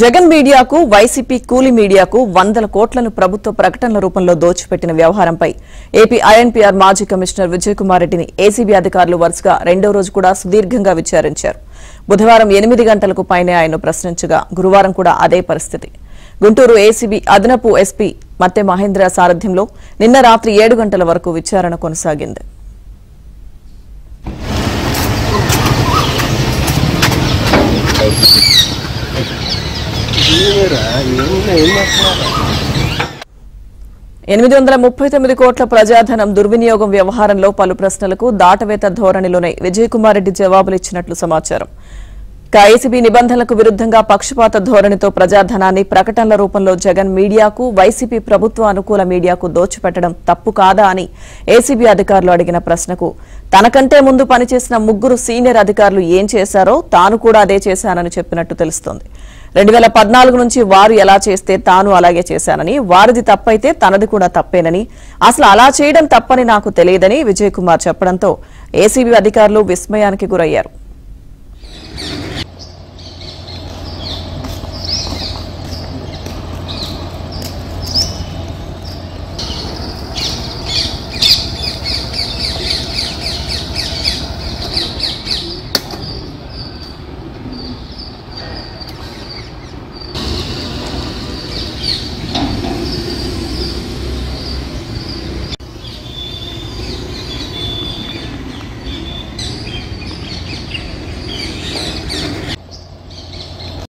జగన్ మీడియాకు వైసీపీ కూలి మీడియాకు వందల కోట్లను ప్రభుత్వ ప్రకటనల రూపంలో దోచిపెట్టిన వ్యవహారంపై ఏపీ ఐఎన్పీఆర్ మాజీ కమిషనర్ విజయ్ కుమార్ రెడ్డిని ఏసీబీ అధికారులు వరుసగా రెండో రోజు కూడా సుదీర్ఘంగా విచారించారు. బుధవారం 8 గంటలకు పైనే ఆయన ప్రశ్నించగా గురువారం కూడా అదే పరిస్థితి. గుంటూరు ఏసీబీ అదనపు ఎస్పీ మత్తె మహేంద్ర సారథ్యంలో నిన్న రాత్రి 7 గంటల వరకు విచారణ కొనసాగింది. $839 కోట్ల ప్రజాధనం దుర్వినియోగం వ్యవహారంలో పలు ప్రశ్నలకు దాటవేత ధోరణిలోనే విజయ్ కుమార్ రెడ్డి జవాబులిచ్చినట్లు సమాచారం. ఏసీబీ నిబంధనలకు విరుద్దంగా పక్షపాత ధోరణితో ప్రజాధనాన్ని ప్రకటనల రూపంలో జగన్ మీడియాకు, వైసీపీ ప్రభుత్వ అనుకూల మీడియాకు దోచిపెట్టడం తప్పు కాదా అని ఏసీబీ అధికారులు అడిగిన ప్రశ్నకు తనకంటే ముందు పనిచేసిన 3 సీనియర్ అధికారులు ఏం చేశారో తాను కూడా అదే చేశానని చెప్పినట్టు తెలుస్తోంది. 2014 నుంచి వారు ఎలా చేస్తే తాను అలాగే చేశానని, వారిది తప్పైతే తనది కూడా తప్పేనని, అసలు అలా చేయడం తప్పని నాకు తెలియదని విజయ్ కుమార్ చెప్పడంతో ఏసీబీ అధికారులు విస్మయానికి గురయ్యారు.